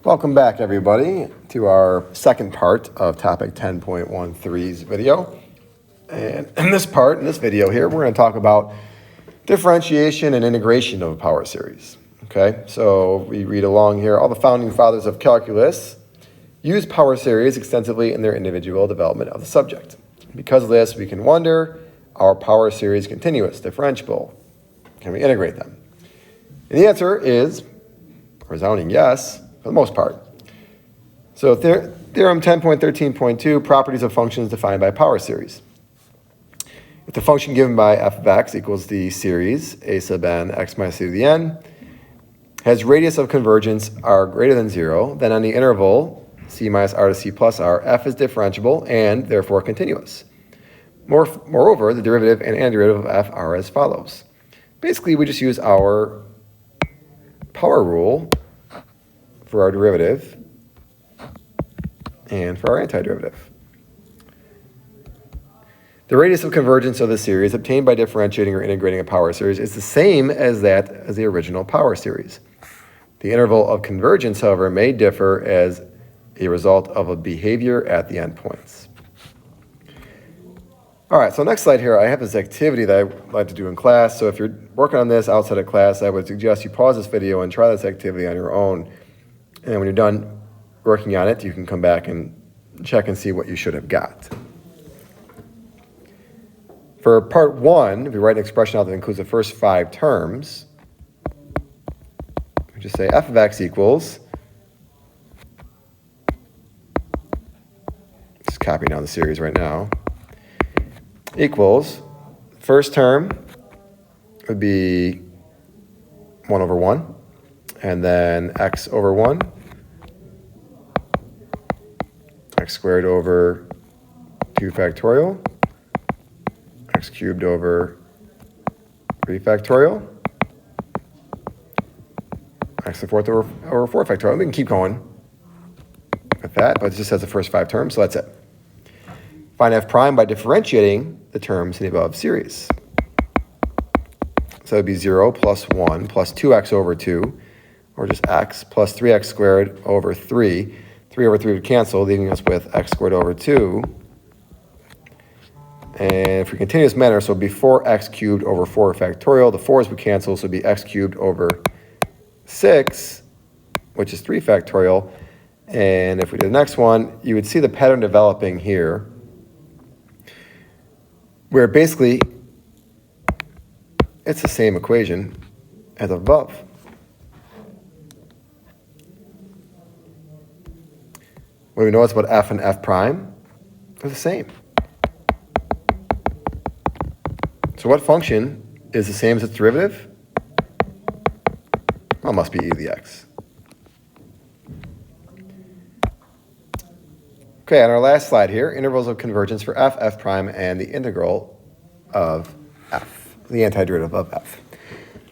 Welcome back, everybody, to our second part of topic 10.13's video. And in this video here, we're going to talk about differentiation and integration of a power series. Okay, so we read along here. All the founding fathers of calculus used power series extensively in their individual development of the subject. Because of this, we can wonder, are power series continuous, differentiable? Can we integrate them? And the answer is a resounding yes, for the most part. So theorem 10.13.2, properties of functions defined by power series. If the function given by f of x equals the series a sub n x minus c to the n has radius of convergence r greater than 0, then on the interval c minus r to c plus r, f is differentiable and therefore continuous. Moreover, the derivative and antiderivative of f are as follows. Basically, we just use our power rule for our derivative and for our antiderivative. The radius of convergence of the series obtained by differentiating or integrating a power series is the same as that as the original power series. The interval of convergence, however, may differ as a result of a behavior at the endpoints. All right, so next slide here, I have this activity that I like to do in class. So if you're working on this outside of class, I would suggest you pause this video and try this activity on your own. And when you're done working on it, you can come back and check and see what you should have got. For part 1, if you write an expression out that includes the first 5 terms, we just say f of x equals, just copying down the series right now, equals, first term would be 1 over 1, and then x over 1, x squared over 2 factorial, x cubed over 3 factorial, x to the 4th over 4 factorial. We can keep going with that, but it just has the first 5 terms, so that's it. Find f prime by differentiating the terms in the above series. So it would be 0 plus 1 plus 2x over 2, or just x, plus 3x squared over 3. 3 over 3 would cancel, leaving us with x squared over 2. And for continuous manner, so before x cubed over 4 factorial, the 4's would cancel, so it would be x cubed over 6, which is 3 factorial. And if we did the next one, you would see the pattern developing here, where basically it's the same equation as above. What do we know about f and f prime? They're the same. So what function is the same as its derivative? Well, it must be e to the x. Okay, on our last slide here, intervals of convergence for f, f prime, and the integral of f, the antiderivative of f.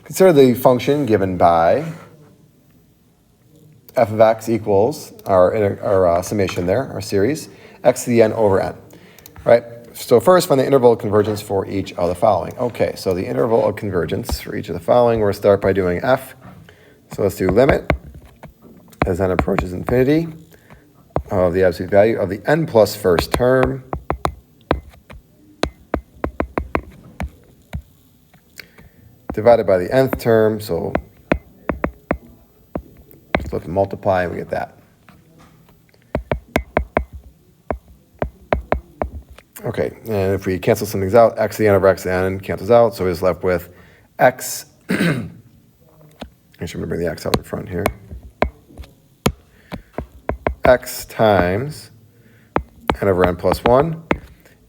Consider the function given by f of x equals our summation there, our series, x to the n over n, right? So first, find the interval of convergence for each of the following. Okay, so the interval of convergence for each of the following, we're going to start by doing f. So let's do limit as n approaches infinity of the absolute value of the n plus first term divided by the nth term, so just look and multiply and we get that. Okay, and if we cancel some things out, x to the n over x to the n cancels out, so we're just left with x, I should remember bring the x out in front here, x times n over n plus 1,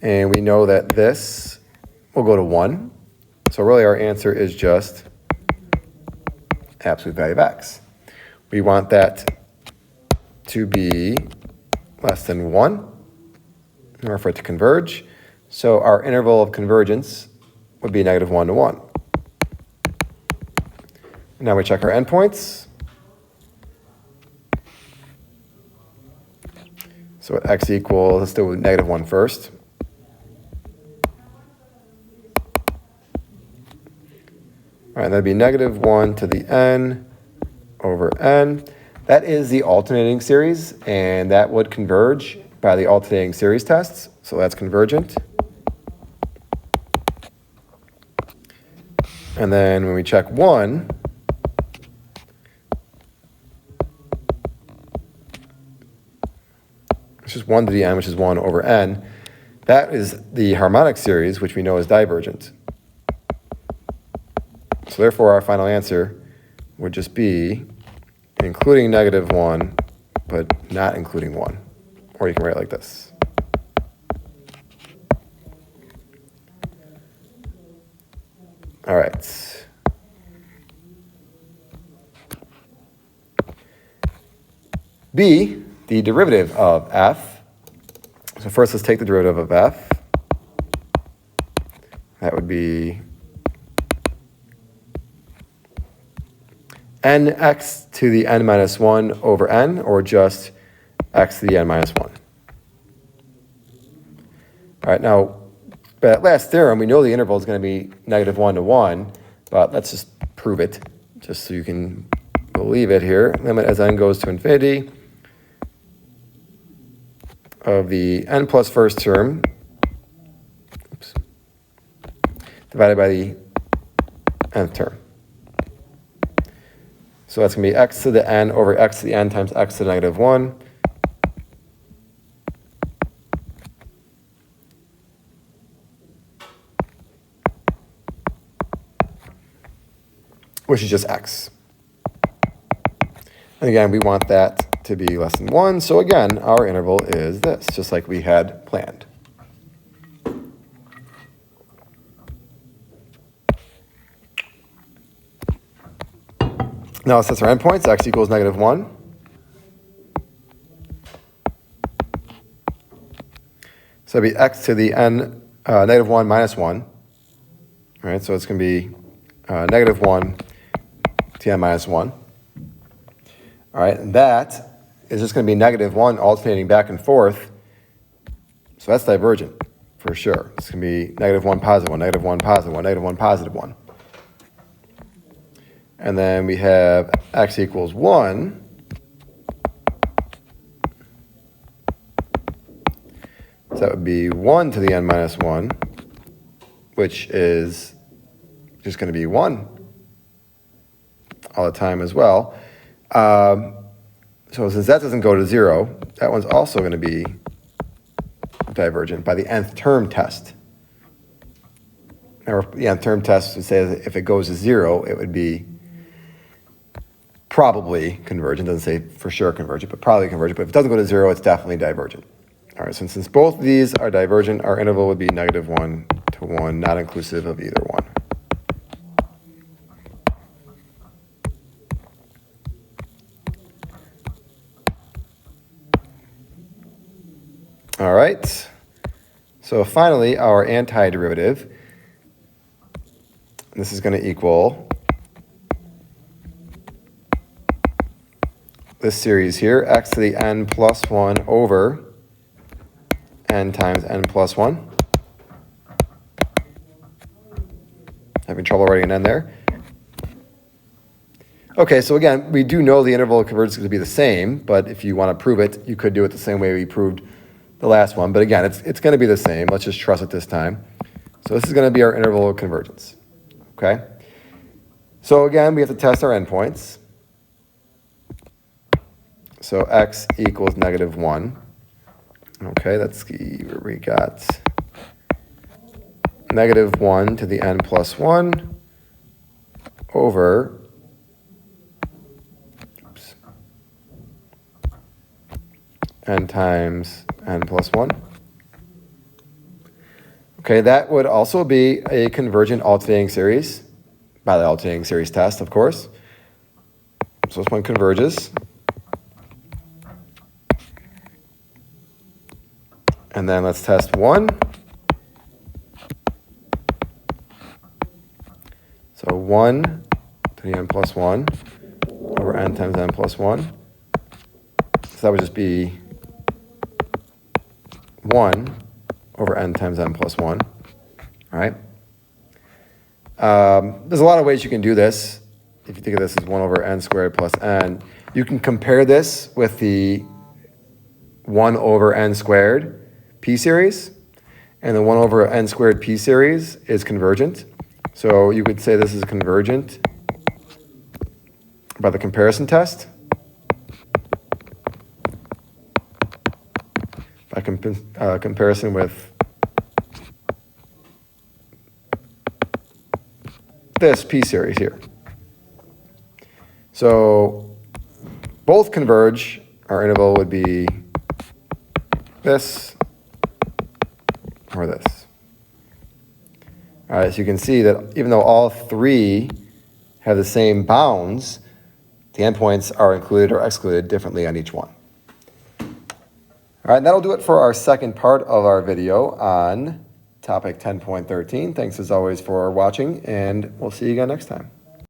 and we know that this will go to 1, so really our answer is just absolute value of x. We want that to be less than 1 in order for it to converge, so our interval of convergence would be negative 1 to 1. Now we check our endpoints. So at x equals, let's do negative 1 first. All right, that'd be negative 1 to the n over n. That is the alternating series, and that would converge by the alternating series tests. So that's convergent. And then when we check 1, which is 1 to the n, which is 1 over n, that is the harmonic series, which we know is divergent. So therefore, our final answer would just be including -1, but not including 1. Or you can write it like this. All right. B, the derivative of f. So first, let's take the derivative of f. That would be nx to the n minus 1 over n, or just x to the n minus 1. All right, now, by that last theorem, we know the interval is going to be -1 to 1, but let's just prove it, just so you can believe it here. Limit as n goes to infinity of the n plus first term, divided by the nth term. So that's going to be x to the n over x to the n times x to the -1. Which is just x. And again, we want that to be less than 1. So again, our interval is this, just like we had planned. Now let's set our endpoints. X equals -1. So it'll be x to the n, -1 minus 1. All right, so it's going to be -1 to n minus 1. All right, and that is just going to be -1 alternating back and forth. So that's divergent for sure. It's going to be -1, positive 1, -1, positive 1, -1, positive 1. And then we have x equals 1. So that would be 1 to the n minus 1, which is just going to be 1 all the time as well. So since that doesn't go to 0, that one's also going to be divergent by the nth term test. Or the nth term test would say that if it goes to 0, it would be probably convergent. It doesn't say for sure convergent, but probably convergent. But if it doesn't go to 0, it's definitely divergent. All right, so since both of these are divergent, our interval would be -1 to 1, not inclusive of either one. All right, so finally, our antiderivative. This is going to equal this series here, x to the n plus 1 over n times n plus 1. Having trouble writing an n there. Okay, so again, we do know the interval of convergence is going to be the same, but if you want to prove it, you could do it the same way we proved the last one. But again, it's going to be the same. Let's just trust it this time. So this is going to be our interval of convergence. Okay? So again, we have to test our endpoints. So x equals -1. Okay, let's see where we got -1 to the n plus 1 over n times n plus 1. Okay, that would also be a convergent alternating series by the alternating series test, of course. So this one converges. And then let's test 1. So 1 to the n plus 1 over n times n plus 1. So that would just be 1 over n times n plus 1. All right. There's a lot of ways you can do this. if you think of this as 1 over n squared plus n, you can compare this with the 1 over n squared p-series, and the 1 over n squared p-series is convergent. So you could say this is convergent by the comparison test, by comparison with this p-series here. So both converge. Our interval would be this or this. All right, so you can see that even though all three have the same bounds, the endpoints are included or excluded differently on each one. All right, and that'll do it for our second part of our video on topic 10.13. Thanks as always for watching, and we'll see you again next time.